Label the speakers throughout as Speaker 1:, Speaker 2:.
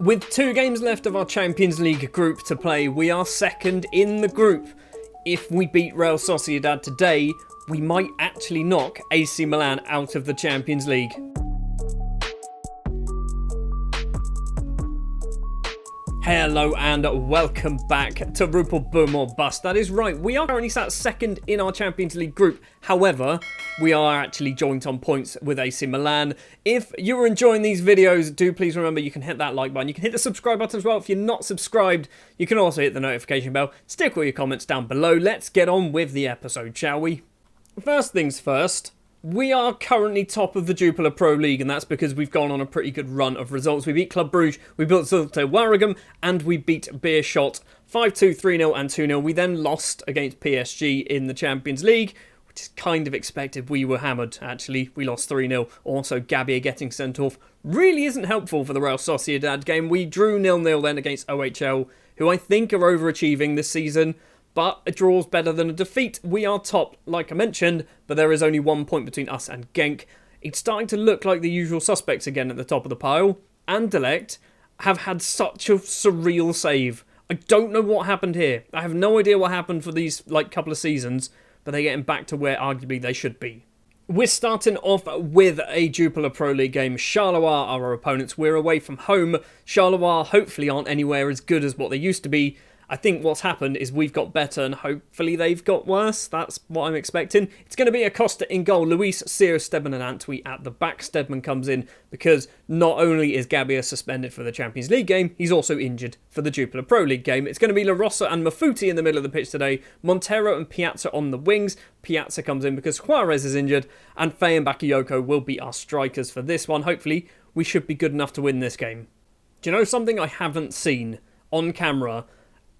Speaker 1: With 2 games left of our Champions League group to play, we are second in the group. If we beat Real Sociedad today, we might actually knock AC Milan out of the Champions League. Hello and welcome back to Rupel Boom or Bust. That is right, we are currently sat second in our Champions League group. However, we are actually joint on points with AC Milan. If you are enjoying these videos, do please remember you can hit that like button. You can hit the subscribe button as well. If you're not subscribed, you can also hit the notification bell. Stick all your comments down below. Let's get on with the episode, shall we? First things first. We are currently top of the Jupiler Pro League, and that's because we've gone on a pretty good run of results. We beat Club Brugge, we beat Zulte Waregem, and we beat Beerschot 5-2, 3-0 and 2-0. We then lost against PSG in the Champions League, which is kind of expected. We were hammered, actually. We lost 3-0. Also, Gabia getting sent off really isn't helpful for the Real Sociedad game. We drew 0-0 then against OHL, who I think are overachieving this season. But a draw's better than a defeat. We are top, like I mentioned, but there is only 1 point between us and Genk. It's starting to look like the usual suspects again at the top of the pile. Anderlecht have had such a surreal save. I don't know what happened here. I have no idea what happened for these couple of seasons, but they're getting back to where arguably they should be. We're starting off with a Jupiler Pro League game. Charleroi are our opponents. We're away from home. Charleroi hopefully aren't anywhere as good as what they used to be. I think what's happened is we've got better and hopefully they've got worse. That's what I'm expecting. It's going to be Acosta in goal. Luis, Sears, Stedman and Antwi at the back. Stedman comes in because not only is Gabia suspended for the Champions League game, he's also injured for the Jupiler Pro League game. It's going to be La Rosa and Mafuti in the middle of the pitch today. Montero and Piazza on the wings. Piazza comes in because Juarez is injured. And Faye and Bakayoko will be our strikers for this one. Hopefully, we should be good enough to win this game. Do you know something I haven't seen on camera?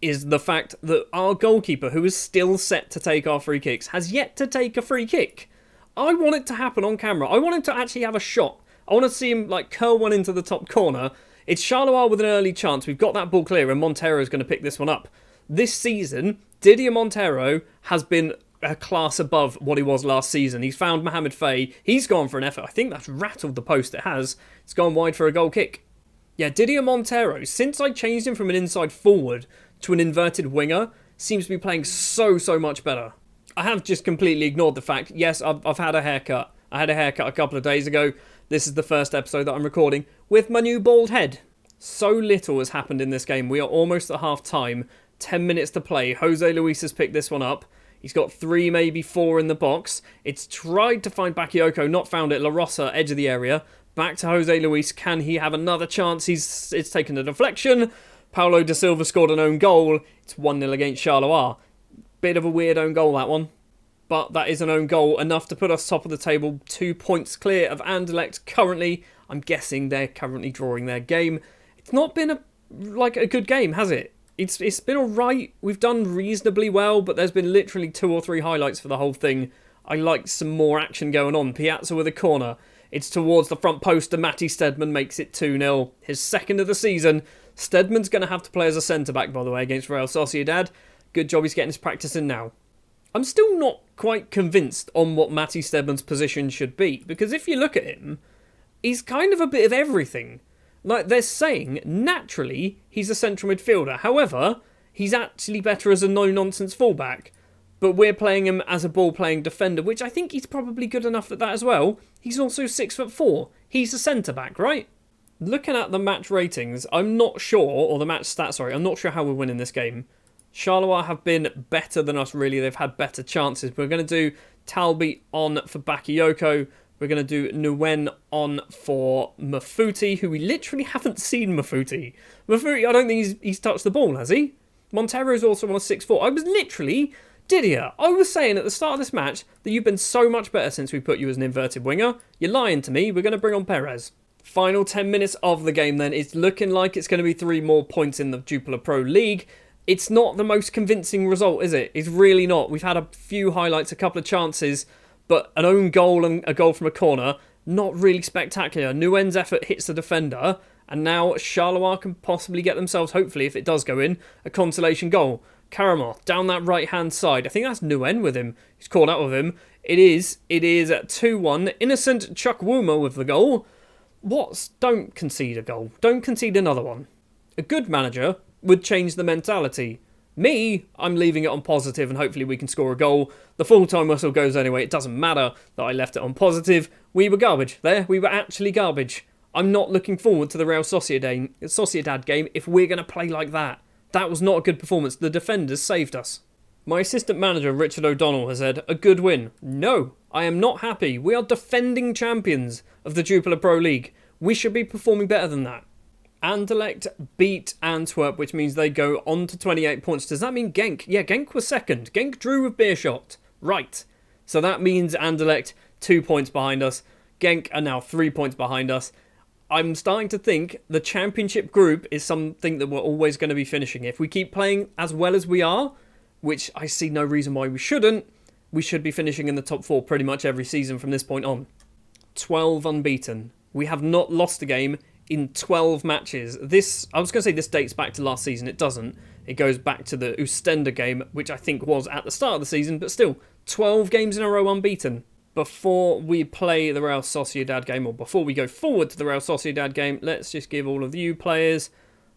Speaker 1: Is the fact that our goalkeeper, who is still set to take our free kicks, has yet to take a free kick. I want it to happen on camera. I want him to actually have a shot. I want to see him curl one into the top corner. It's Charleroi with an early chance. We've got that ball clear and Montero is going to pick this one up. This season, Didier Montero has been a class above what he was last season. He's found Mohamed Faye. He's gone for an effort. I think that's rattled the post. It has. It's gone wide for a goal kick. Yeah, Didier Montero, since I changed him from an inside forward to an inverted winger, seems to be playing so much better. I have just completely ignored the fact, yes, I've had a haircut. I had a haircut a couple of days ago. This is the first episode that I'm recording with my new bald head. So little has happened in this game. We are almost at half time. 10 minutes to play. Jose Luis has picked this one up. He's got 3, maybe 4 in the box. It's tried to find Bakayoko, not found it. La Rosa, edge of the area. Back to Jose Luis. Can he have another chance? It's taken a deflection. Paulo da Silva scored an own goal. It's 1-0 against Charleroi. Bit of a weird own goal, that one. But that is an own goal, enough to put us top of the table. 2 points clear of Anderlecht currently. I'm guessing they're currently drawing their game. It's not been a good game, has it? It's been alright. We've done reasonably well, but there's been literally 2 or 3 highlights for the whole thing. I like some more action going on. Piazza with a corner. It's towards the front post, and Matty Stedman makes it 2-0. His second of the season. Stedman's going to have to play as a centre-back, by the way, against Real Sociedad. Good job he's getting his practice in now. I'm still not quite convinced on what Matty Stedman's position should be, because if you look at him, he's kind of a bit of everything. They're saying, naturally, he's a central midfielder. However, he's actually better as a no-nonsense fullback. But we're playing him as a ball-playing defender, which I think he's probably good enough at that as well. He's also 6'4". He's a centre-back, right? Looking at the match ratings, I'm not sure, or the match stats, sorry, I'm not sure how we're winning this game. Charleroi have been better than us, really. They've had better chances. We're going to do Talbi on for Bakayoko. We're going to do Nguyen on for Mafuti, who we literally haven't seen Mafuti. Mafuti, I don't think he's touched the ball, has he? Montero's also on a 6'4". I was literally... Didier, I was saying at the start of this match that you've been so much better since we put you as an inverted winger. You're lying to me. We're going to bring on Perez. Final 10 minutes of the game then. It's looking like it's going to be 3 more points in the Jupiler Pro League. It's not the most convincing result, is it? It's really not. We've had a few highlights, a couple of chances, but an own goal and a goal from a corner, not really spectacular. Nguyen's effort hits the defender, and now Charleroi can possibly get themselves, hopefully, if it does go in, a consolation goal. Karamoth down that right-hand side. I think that's Nguyen with him. He's caught out with him. It is 2-1. Innocent Chukwuma with the goal. Don't concede a goal. Don't concede another one. A good manager would change the mentality. Me, I'm leaving it on positive and hopefully we can score a goal. The full-time whistle goes anyway. It doesn't matter that I left it on positive. We were garbage. We were actually garbage. I'm not looking forward to the Real Sociedad game if we're going to play like that. That was not a good performance. The defenders saved us. My assistant manager, Richard O'Donnell, has said, a good win. No, I am not happy. We are defending champions of the Jupiler Pro League. We should be performing better than that. Anderlecht beat Antwerp, which means they go on to 28 points. Does that mean Genk? Yeah, Genk was second. Genk drew with Beerschot. Right. So that means Anderlecht 2 points behind us. Genk are now 3 points behind us. I'm starting to think the championship group is something that we're always going to be finishing. If we keep playing as well as we are, which I see no reason why we shouldn't, we should be finishing in the top 4 pretty much every season from this point on. 12 unbeaten. We have not lost a game in 12 matches. I was going to say this dates back to last season. It doesn't. It goes back to the Oostende game, which I think was at the start of the season, but still, 12 games in a row unbeaten. Before we play the Real Sociedad game, or before we go forward to the Real Sociedad game, let's just give all of you players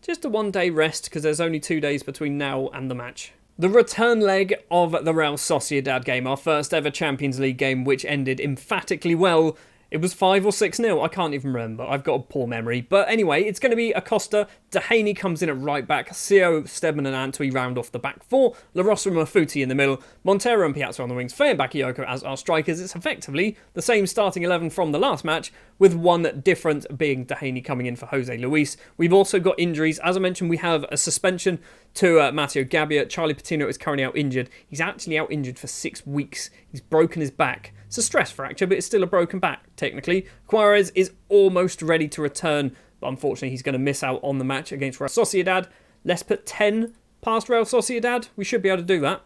Speaker 1: just a 1 day rest, because there's only 2 days between now and the match. The return leg of the Real Sociedad game, our first ever Champions League game, which ended emphatically well. It was 5 or 6-0. I can't even remember. I've got a poor memory. But anyway, it's going to be Acosta. Dehaney comes in at right back. Sio, Stedman and Antwi round off the back 4. La Rosa and Mafuti in the middle. Montero and Piazza on the wings. Faye and Bakayoko as our strikers. It's effectively the same starting 11 from the last match, with one difference being Dehaney coming in for Jose Luis. We've also got injuries. As I mentioned, we have a suspension to Matteo Gabbia. Charlie Patino is currently out injured. He's actually out injured for 6 weeks. He's broken his back. It's a stress fracture, but it's still a broken back, technically. Juarez is almost ready to return, but unfortunately he's going to miss out on the match against Real Sociedad. Let's put 10 past Real Sociedad. We should be able to do that.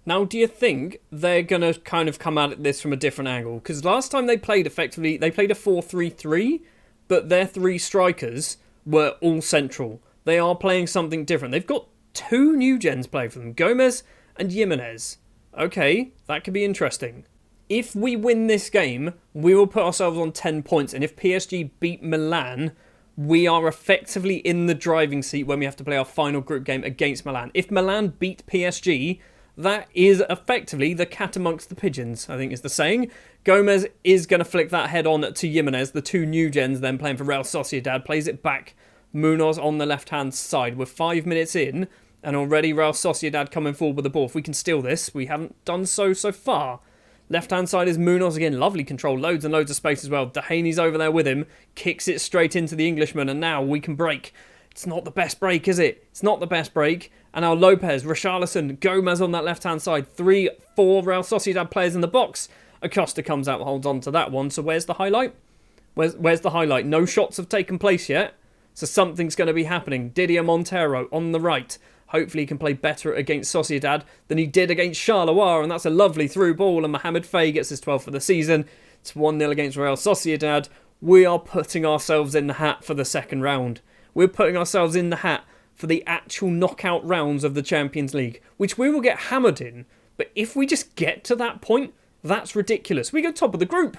Speaker 1: Now, do you think they're going to kind of come at this from a different angle? Because last time they played effectively, they played a 4-3-3, but their 3 strikers were all central. They are playing something different. They've got 2 new gens playing for them, Gomez and Jimenez. Okay, that could be interesting. If we win this game, we will put ourselves on 10 points. And if PSG beat Milan, we are effectively in the driving seat when we have to play our final group game against Milan. If Milan beat PSG, that is effectively the cat amongst the pigeons, I think is the saying. Gomez is going to flick that head on to Jimenez. The 2 new gens then playing for Real Sociedad. Plays it back. Munoz on the left-hand side. We're 5 minutes in, and already Real Sociedad coming forward with the ball. If we can steal this, we haven't done so far. Left-hand side is Munoz again. Lovely control. Loads and loads of space as well. Dehaney's over there with him. Kicks it straight into the Englishman. And now we can break. It's not the best break, is it? It's not the best break. And now Lopez, Richarlison, Gomez on that left-hand side. 3, 4 Real Sociedad players in the box. Acosta comes out and holds on to that one. So where's the highlight? Where's the highlight? No shots have taken place yet. So something's going to be happening. Didier Montero on the right. Hopefully he can play better against Sociedad than he did against Charleroi. And that's a lovely through ball. And Mohamed Faye gets his 12th for the season. It's 1-0 against Real Sociedad. We are putting ourselves in the hat for the second round. We're putting ourselves in the hat for the actual knockout rounds of the Champions League, which we will get hammered in. But if we just get to that point, that's ridiculous. We go top of the group.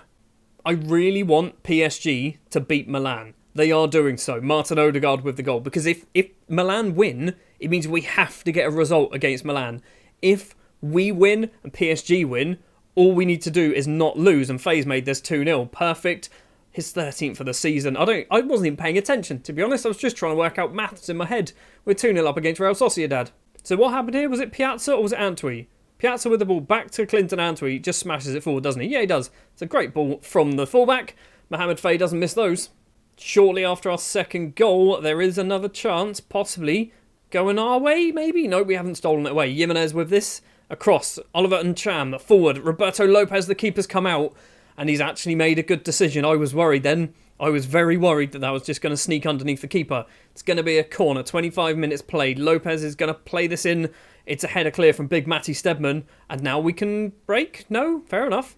Speaker 1: I really want PSG to beat Milan. They are doing so. Martin Odegaard with the goal. Because if Milan win, it means we have to get a result against Milan. If we win and PSG win, all we need to do is not lose. And Faye's made this 2-0. Perfect. His 13th for the season. I wasn't even paying attention, to be honest. I was just trying to work out maths in my head. We're 2-0 up against Real Sociedad. So what happened here? Was it Piazza or was it Antwi? Piazza with the ball back to Clinton Antwi. Just smashes it forward, doesn't he? Yeah, he does. It's a great ball from the fullback. Mohamed Faye doesn't miss those. Shortly after our second goal, there is another chance, possibly going our way, maybe? No, we haven't stolen it away. Jimenez with this. Across. Oliver and Cham forward. Roberto Lopez, the keeper's come out. And he's actually made a good decision. I was worried then. I was very worried that was just going to sneak underneath the keeper. It's going to be a corner. 25 minutes played. Lopez is going to play this in. It's a header clear from Big Matty Stedman. And now we can break? No? Fair enough.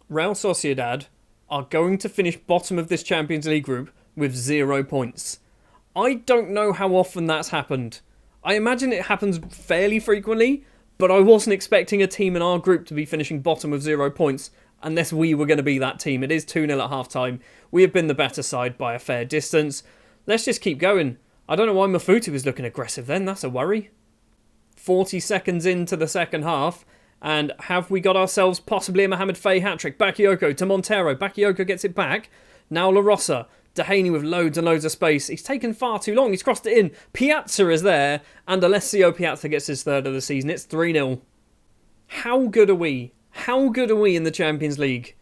Speaker 1: Real Sociedad are going to finish bottom of this Champions League group with 0 points. I don't know how often that's happened. I imagine it happens fairly frequently, but I wasn't expecting a team in our group to be finishing bottom with 0 points. unless we were going to be that team. It is 2-0 at half-time. We have been the better side by a fair distance. Let's just keep going. I don't know why Mafuti was looking aggressive then. That's a worry. 40 seconds into the second half. And have we got ourselves possibly a Mohamed Faye hat-trick? Bakayoko to Montero. Bakayoko gets it back. Now La Rosa. Dehaney with loads and loads of space. He's taken far too long. He's crossed it in. Piazza is there. And Alessio Piazza gets his third of the season. It's 3-0. How good are we? How good are we in the Champions League?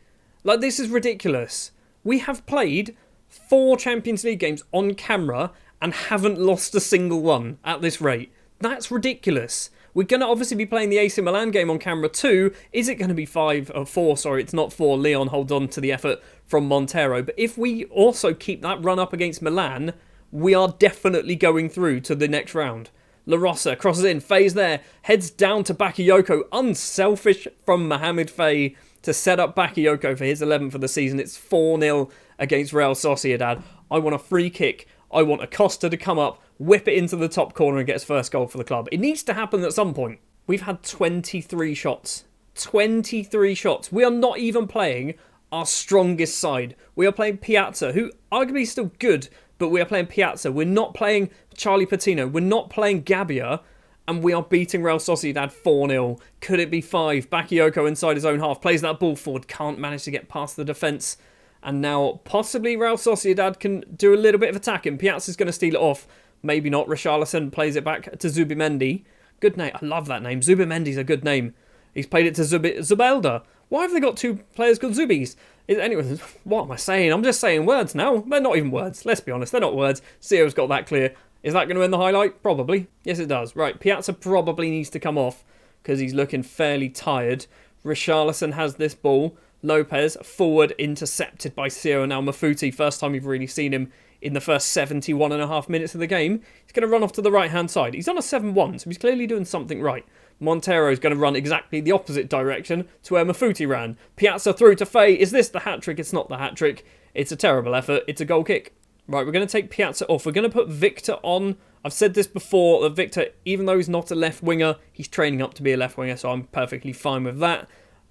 Speaker 1: Like, this is ridiculous. We have played 4 Champions League games on camera and haven't lost a single one at this rate. That's ridiculous. We're going to obviously be playing the AC Milan game on camera too. Is it going to be 5 or 4? Sorry, it's not 4. Leon holds on to the effort from Montero. But if we also keep that run up against Milan, we are definitely going through to the next round. La Rosa crosses in. Faye's there. Heads down to Bakayoko. Unselfish from Mohamed Faye to set up Bakayoko for his 11th of the season. It's 4-0 against Real Sociedad. I want a free kick. I want Acosta to come up, whip it into the top corner and get his first goal for the club. It needs to happen at some point. We've had 23 shots. 23 shots. We are not even playing our strongest side. We are playing Piazza, who arguably is still good, but we are playing Piazza. We're not playing Charlie Patino. We're not playing Gabbia, and we are beating Real Sociedad 4-0. Could it be 5? Bakayoko inside his own half. Plays that ball forward. Can't manage to get past the defence. And now possibly Real Sociedad can do a little bit of attacking. Piazza's going to steal it off. Maybe not. Richarlison plays it back to Zubimendi. Good name. I love that name. Zubimendi's a good name. He's played it to Zubelda. Why have they got 2 players called Zubis? Anyway, what am I saying? I'm just saying words now. They're not even words. Let's be honest. They're not words. CEO's got that clear. Is that going to end the highlight? Probably. Yes, it does. Right. Piazza probably needs to come off because he's looking fairly tired. Richarlison has this ball. Lopez forward, intercepted by Ciro. Now Mafuti, first time we've really seen him in the first 71.5 minutes of the game. He's going to run off to the right-hand side. He's on a 7-1, so he's clearly doing something right. Montero is going to run exactly the opposite direction to where Mafuti ran. Piazza through to Faye. Is this the hat-trick? It's not the hat-trick. It's a terrible effort. It's a goal kick. Right, we're going to take Piazza off. We're going to put Victor on. I've said this before, that Victor, even though he's not a left winger, he's training up to be a left winger, so I'm perfectly fine with that.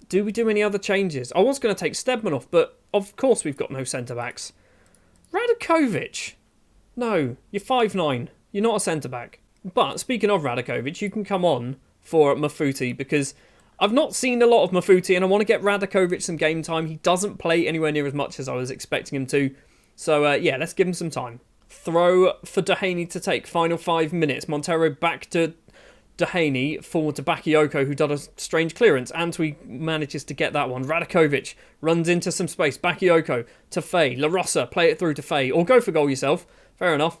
Speaker 1: Do we do any other changes? I was going to take Stedman off, but of course we've got no centre-backs. Radakovic. No, you're 5'9". You're not a centre-back. But speaking of Radakovic, you can come on for Mafuti because I've not seen a lot of Mafuti and I want to get Radakovic some game time. He doesn't play anywhere near as much as I was expecting him to. So, yeah, let's give him some time. Throw for Dehaney to take. Final 5 minutes. Montero back to Dehaney, forward to Bakayoko, who did a strange clearance. Antwi manages to get that one. Radakovic runs into some space. Bakayoko to Faye. La Rosa, play it through to Faye. Or go for goal yourself. Fair enough.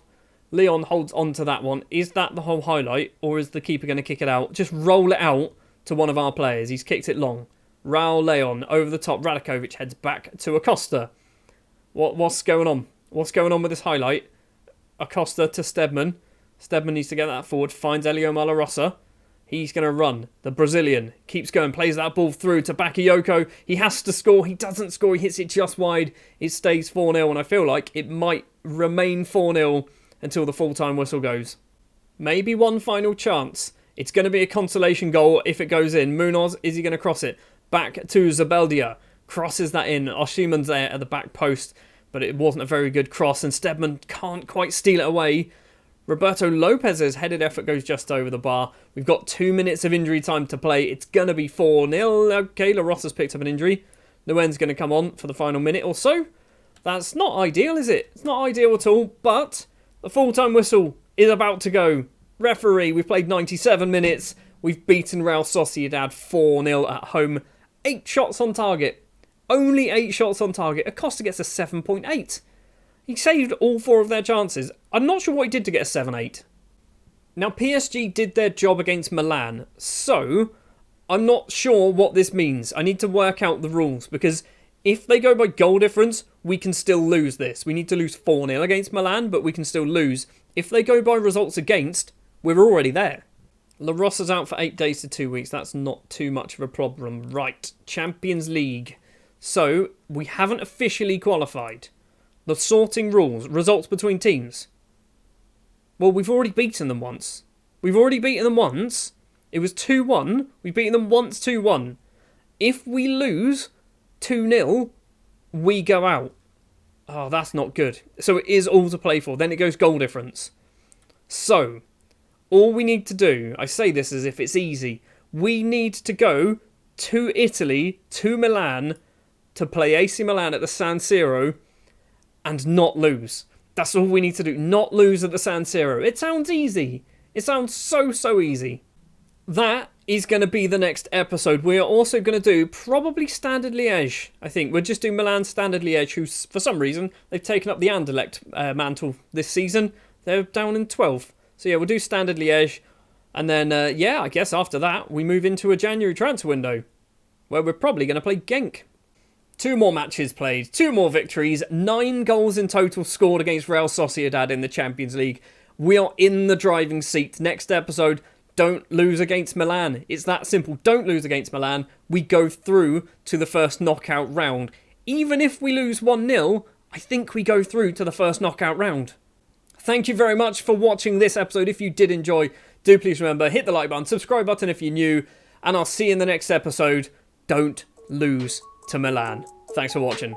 Speaker 1: Leon holds on to that one. Is that the whole highlight? Or is the keeper going to kick it out? Just roll it out to one of our players. He's kicked it long. Raul Leon over the top. Radakovic heads back to Acosta. What's going on? What's going on with this highlight? Acosta to Stedman. Stedman needs to get that forward. Finds Elio Malarosa. He's going to run. The Brazilian keeps going. Plays that ball through to Bakayoko. He has to score. He doesn't score. He hits it just wide. It stays 4-0. And I feel like it might remain 4-0 until the full-time whistle goes. Maybe one final chance. It's going to be a consolation goal if it goes in. Munoz, is he going to cross it? Back to Zabeldia. Crosses that in. Oshiman's there at the back post. But it wasn't a very good cross. And Stedman can't quite steal it away. Roberto Lopez's headed effort goes just over the bar. We've got 2 minutes of injury time to play. It's going to be 4-0. Okay, La Rosa's picked up an injury. Nguyen's going to come on for the final minute or so. That's not ideal, is it? It's not ideal at all. But the full-time whistle is about to go. Referee, we've played 97 minutes. We've beaten Real Sociedad 4-0 at home. 8 shots on target. Only 8 shots on target. Acosta gets a 7.8. He saved all 4 of their chances. I'm not sure what he did to get a 7-8. Now, PSG did their job against Milan, so I'm not sure what this means. I need to work out the rules, because if they go by goal difference, we can still lose this. We need to lose 4-0 against Milan, but we can still lose. If they go by results against, we're already there. La Rosa's out for 8 days to 2 weeks. That's not too much of a problem. Right, Champions League. So, we haven't officially qualified. The sorting rules, results between teams. Well, we've already beaten them once. It was 2-1. We've beaten them once 2-1. If we lose, 2-0, we go out. Oh, that's not good. So it is all to play for. Then it goes goal difference. So, all we need to do, I say this as if it's easy, we need to go to Italy, to Milan, to play AC Milan at the San Siro and not lose. That's all we need to do. Not lose at the San Siro. It sounds easy. It sounds so easy. That is going to be the next episode. We are also going to do probably Standard Liège. I think we'll just do Milan Standard Liège, who for some reason they've taken up the Anderlecht mantle this season. They're down in 12th. So yeah, we'll do Standard Liège. And then, I guess after that, we move into a January transfer window, where we're probably going to play Genk. 2 more matches played, 2 more victories, 9 goals in total scored against Real Sociedad in the Champions League. We are in the driving seat. Next episode, don't lose against Milan. It's that simple. Don't lose against Milan. We go through to the first knockout round. Even if we lose 1-0, I think we go through to the first knockout round. Thank you very much for watching this episode. If you did enjoy, do please remember, hit the like button, subscribe button if you're new, and I'll see you in the next episode. Don't lose to Milan. Thanks for watching.